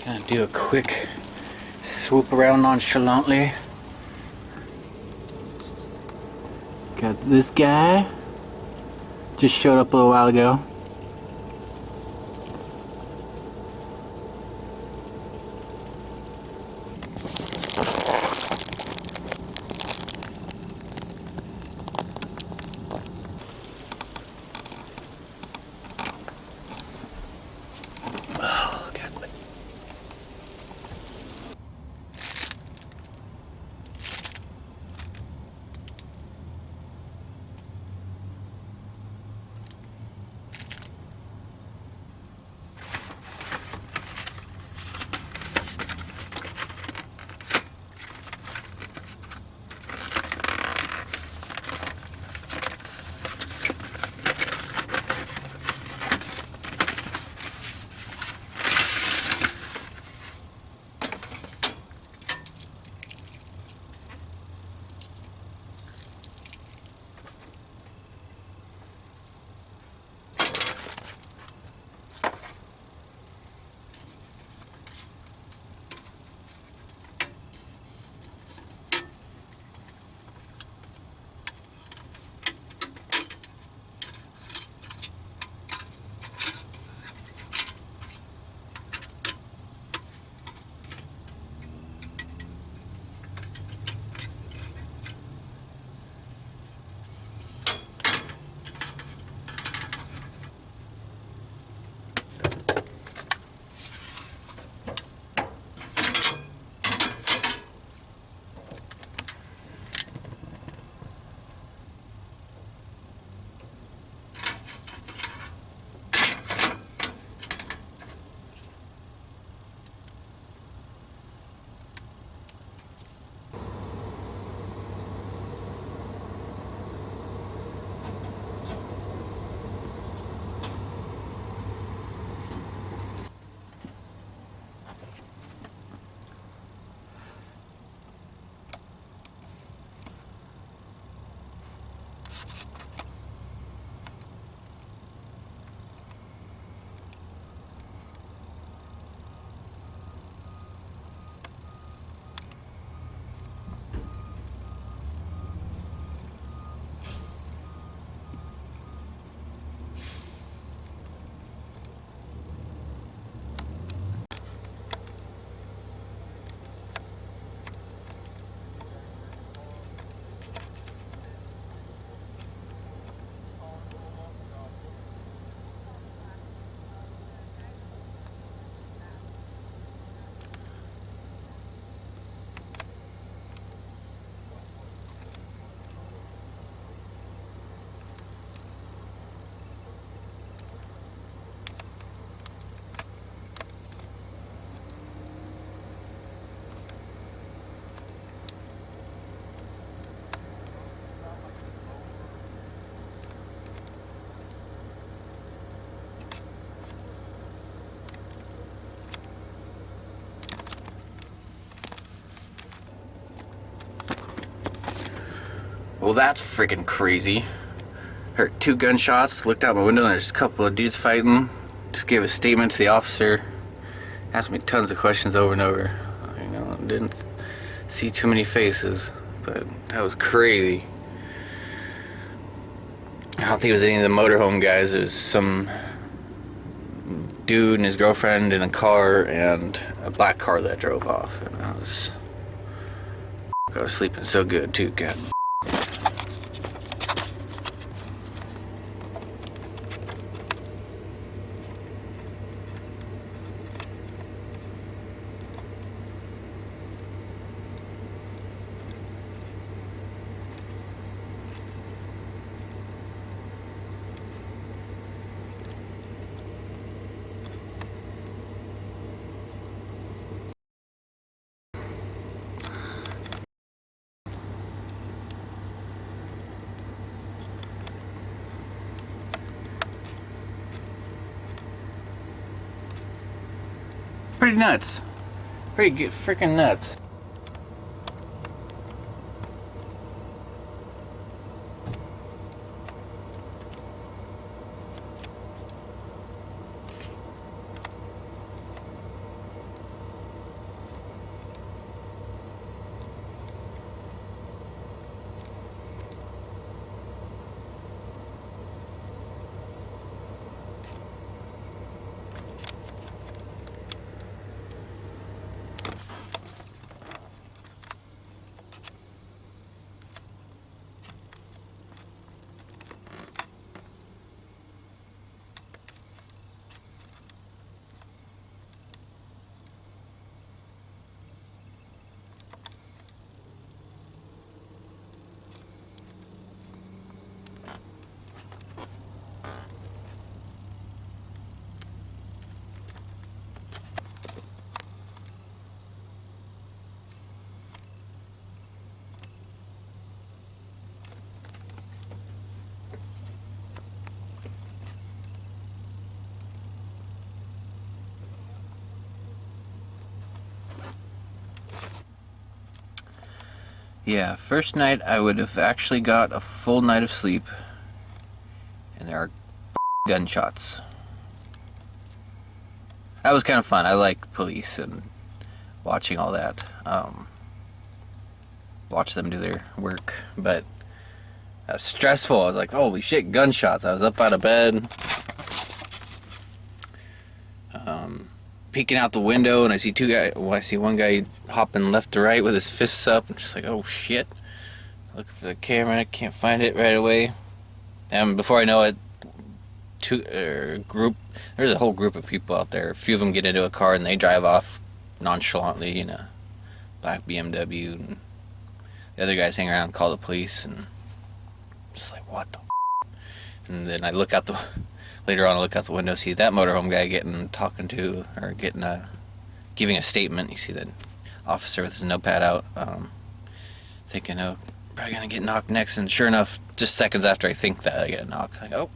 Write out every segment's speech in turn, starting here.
Gonna do a quick swoop around nonchalantly. Got this guy. Just showed up a little while ago. Well, that's freaking crazy. Heard 2 gunshots, looked out my window and there's a couple of dudes fighting. Just gave a statement to the officer. Asked me tons of questions over and over. You know, didn't see too many faces, but that was crazy. I don't think it was any of the motorhome guys. It was some dude and his girlfriend in a car and a black car that drove off. And I was sleeping so good too, God. Pretty nuts. Pretty good, freaking nuts. Yeah, first night I would have actually got a full night of sleep, and there are gunshots. That was kind of fun. I like police and watching all that. Watch them do their work, but that was stressful. I was like, holy shit, gunshots. I was up out of bed, peeking out the window, and I see two guys. Well, I see one guy hopping left to right with his fists up. I'm just like, oh shit. Looking for the camera, can't find it right away. And before I know it, there's a whole group of people out there. A few of them get into a car and they drive off nonchalantly in a black BMW, and the other guys hang around and call the police, and just like, what the f-? And then later on I look out the window, see that motorhome guy giving a statement. You see the officer with his notepad out, thinking, oh, probably gonna get knocked next, and sure enough, just seconds after I think that, I get a knock. Like, oh,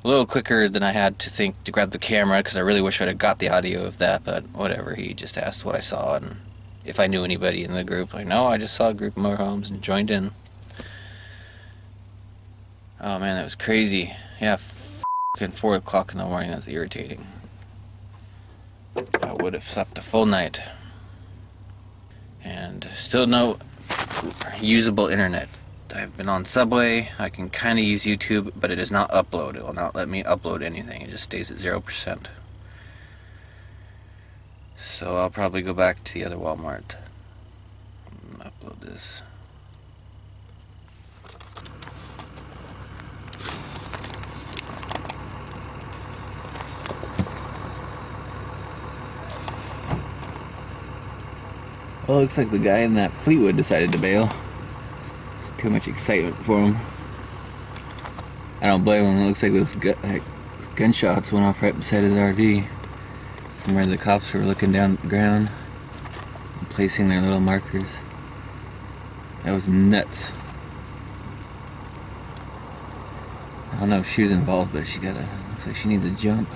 a little quicker than I had to think to grab the camera, because I really wish I'd have got the audio of that, but whatever. He just asked what I saw and if I knew anybody in the group. Like, no, I just saw a group of motorhomes and joined in. Oh man, that was crazy. Yeah, f***ing 4 o'clock in the morning, that's irritating. I would have slept a full night. And still no usable internet. I've been on Subway. I can kind of use YouTube, but it does not upload. It will not let me upload anything. It just stays at 0%. So I'll probably go back to the other Walmart and upload this. Well, it looks like the guy in that Fleetwood decided to bail. Too much excitement for him. I don't blame him. It looks like those gunshots went off right beside his RV, from where the cops were looking down at the ground and placing their little markers. That was nuts. I don't know if she was involved, but looks like she needs a jump.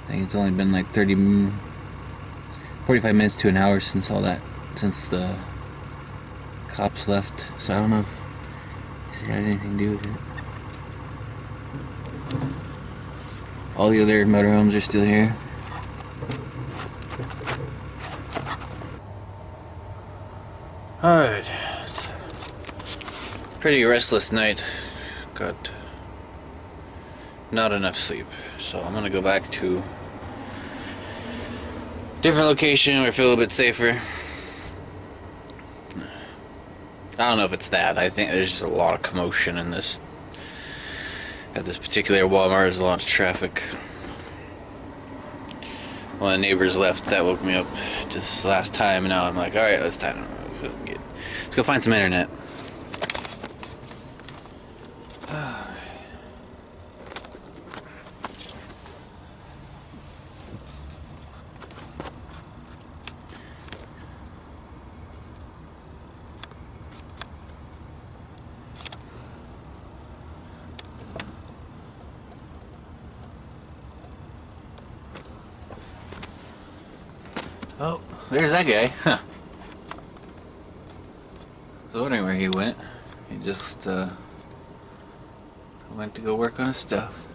I think it's only been like 45 minutes to an hour since the cops left, so I don't know if she had anything to do with it. All the other motorhomes are still here. Alright. Pretty restless night. Got not enough sleep, so I'm gonna go back to a different location where I feel a little bit safer. I don't know if it's that. I think there's just a lot of commotion in this. At this particular Walmart, there's a lot of traffic. One of the neighbors left. That woke me up just last time, and now I'm like, alright, let's go find some internet. Oh, there's that guy. Huh. I was wondering where he went. He just went to go work on his stuff.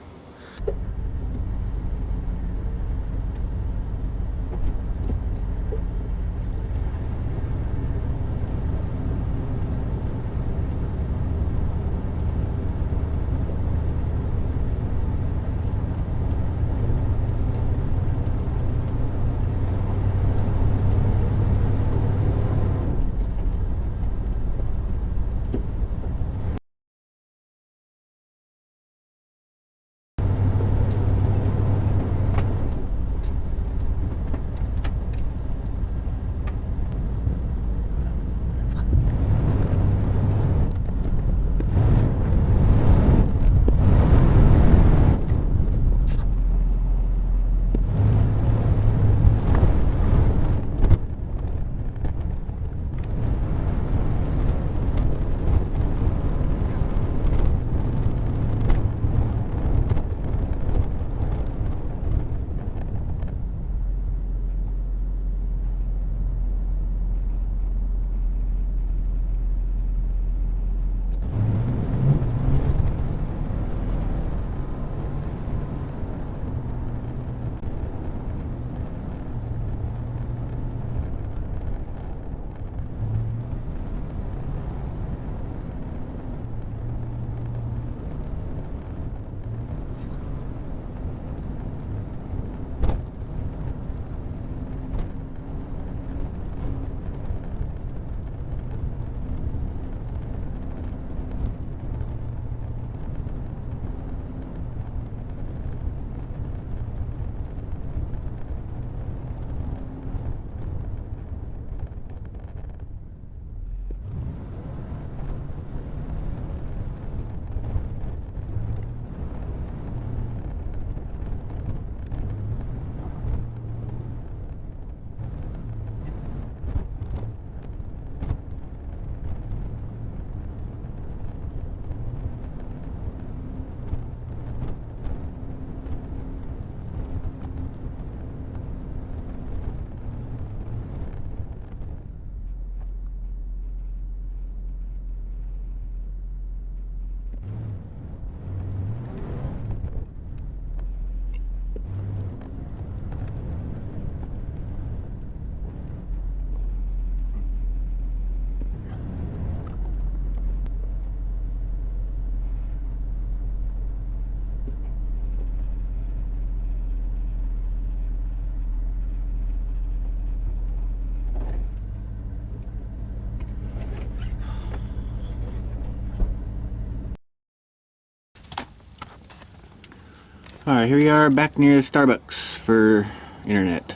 Alright, here we are back near Starbucks for internet.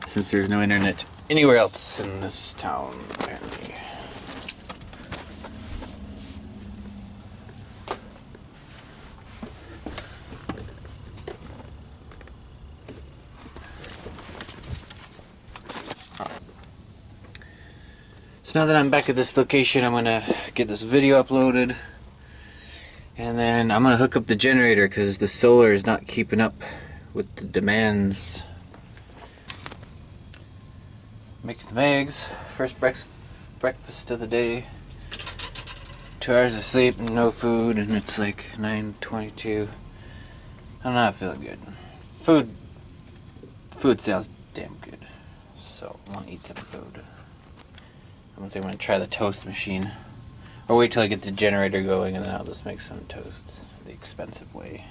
Since there's no internet anywhere else in this town, apparently. So now that I'm back at this location, I'm gonna get this video uploaded. And then I'm gonna hook up the generator because the solar is not keeping up with the demands. Making some eggs. First breakfast of the day. 2 hours of sleep and no food, and it's like 9:22. I'm not feeling good. Food sounds damn good. So I want to eat some food. I'm gonna try the toast machine. Or wait till I get the generator going and then I'll just make some toast the expensive way.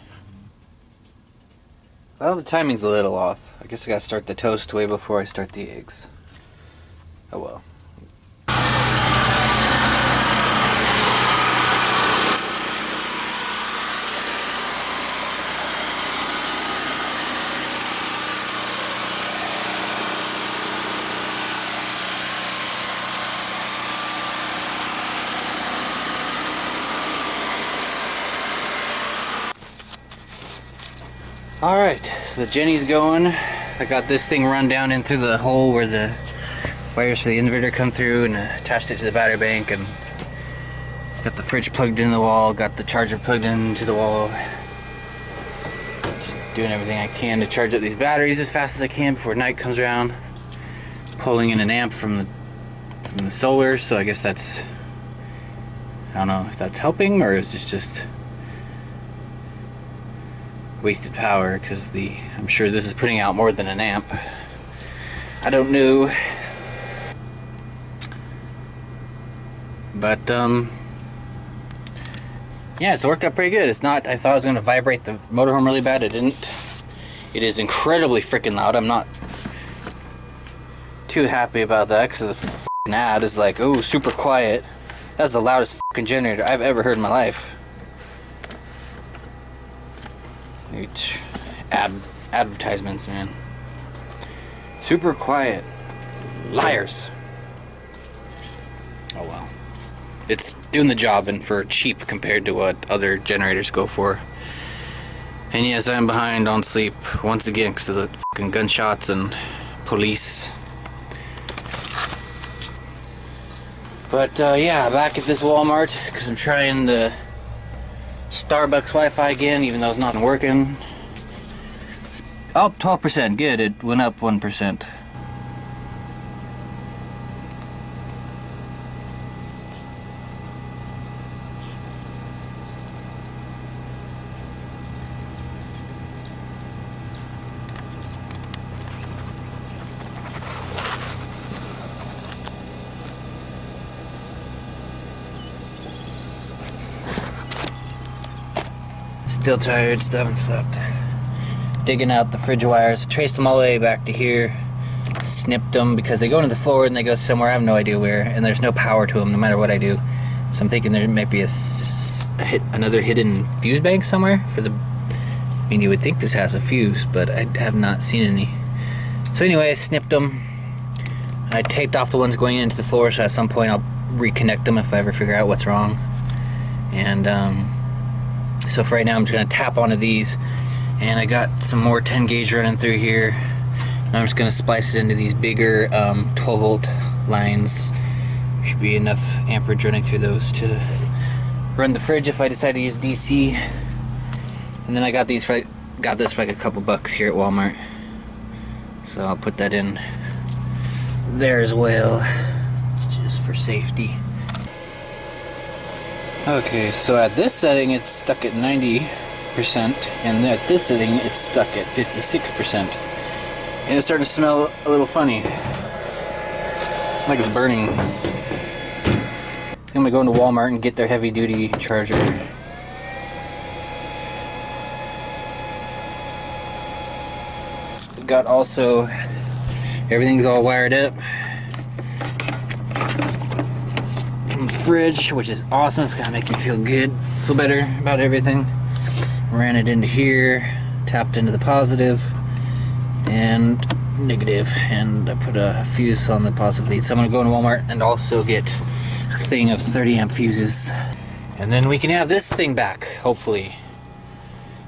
Well, the timing's a little off. I guess I gotta start the toast way before I start the eggs. Oh well. Alright, so the Jenny's going. I got this thing run down into the hole where the wires for the inverter come through and attached it to the battery bank, and got the fridge plugged in the wall, got the charger plugged into the wall. Just doing everything I can to charge up these batteries as fast as I can before night comes around. Pulling in an amp from the solar, so I guess that's, I don't know if that's helping or is this just wasted power, because I'm sure this is putting out more than an amp. I don't know, but yeah, it's worked out pretty good. It's not, I thought it was going to vibrate the motorhome really bad. It didn't. It is incredibly freaking loud. I'm not too happy about that because the f***ing ad is like, oh, super quiet. That's the loudest f***ing generator I've ever heard in my life. Advertisements, man. Super quiet. Liars. Oh well. It's doing the job and for cheap compared to what other generators go for. And yes, I'm behind on sleep once again because of the fucking gunshots and police. But yeah, back at this Walmart because I'm trying the Starbucks Wi-Fi again, even though it's not working. Up 12%, good. It went up 1%. Still tired, still haven't slept. Digging out the fridge wires, traced them all the way back to here, snipped them because they go into the floor and they go somewhere, I have no idea where, and there's no power to them no matter what I do. So I'm thinking there might be another hidden fuse bank somewhere for the, I mean, you would think this has a fuse, but I have not seen any. So anyway, I snipped them. I taped off the ones going into the floor, so at some point I'll reconnect them if I ever figure out what's wrong. And so for right now I'm just going to tap onto these, and I got some more 10 gauge running through here, and I'm just going to splice it into these bigger 12 volt lines. Should be enough amperage running through those to run the fridge if I decide to use DC. And then I got this for like a couple bucks here at Walmart, so I'll put that in there as well, just for safety. Okay, so at this setting it's stuck at 90%, and at this setting it's stuck at 56%. And it's starting to smell a little funny, like it's burning. I'm gonna go into Walmart and get their heavy duty charger. We got also, everything's all wired up. Fridge, which is awesome. It's gonna make me feel better about everything. ran it into here, tapped into the positive and negative, and I put a fuse on the positive lead. So I'm gonna go into Walmart and also get a thing of 30 amp fuses, and then we can have this thing back, hopefully,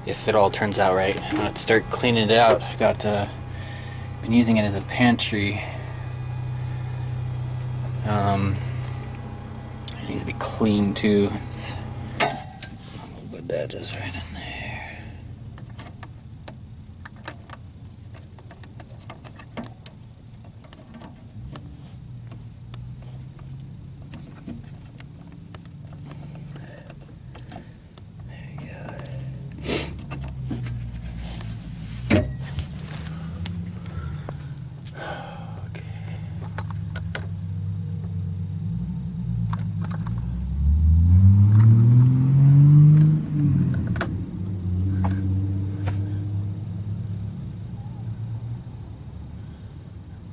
if it all turns out right. I'm gonna start cleaning it out. I got been using it as a pantry. It needs to be clean too. I'll put that just right in there.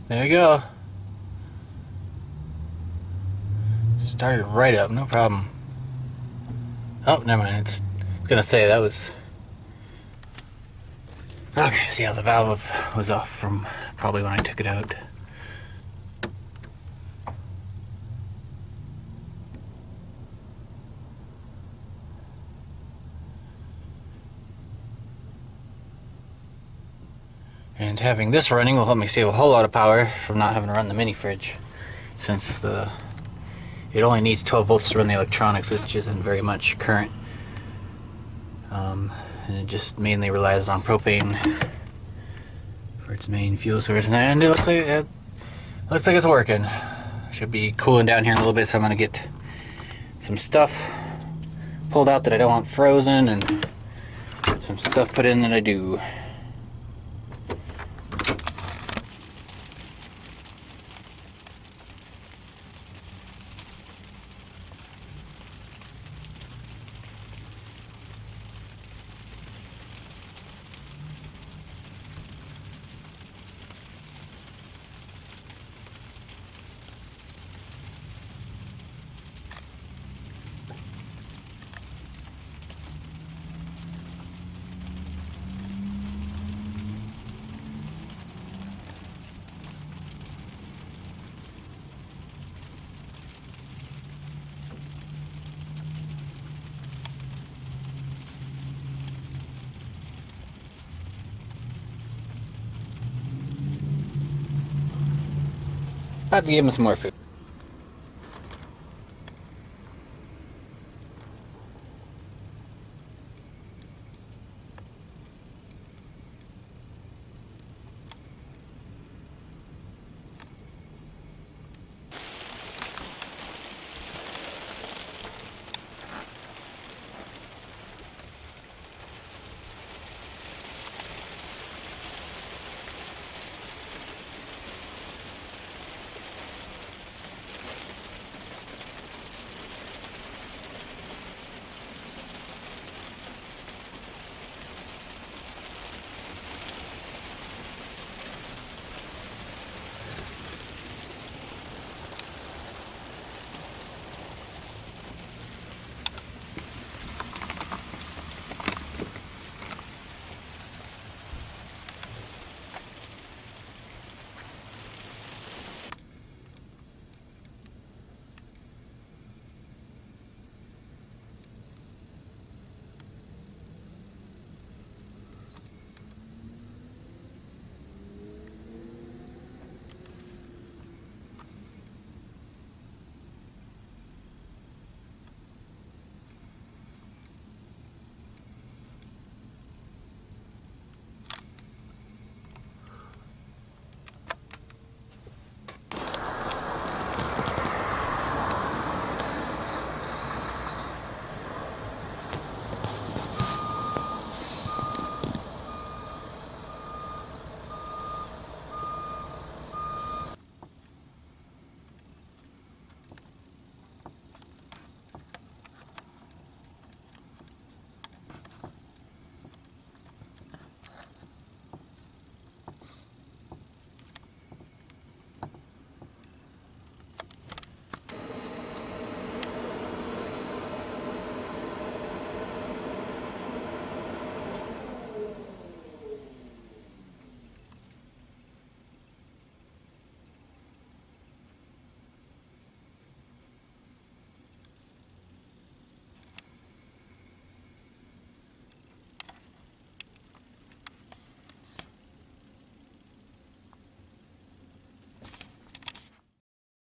There you go. Started right up, no problem. Oh, never mind. It's gonna say that was. Okay, so yeah, the valve was off from probably when I took it out. And having this running will help me save a whole lot of power from not having to run the mini fridge, since it only needs 12 volts to run the electronics, which isn't very much current. And it just mainly relies on propane for its main fuel source. And it looks like it's working. Should be cooling down here in a little bit, so I'm gonna get some stuff pulled out that I don't want frozen, and some stuff put in that I do. I'd give him some more food.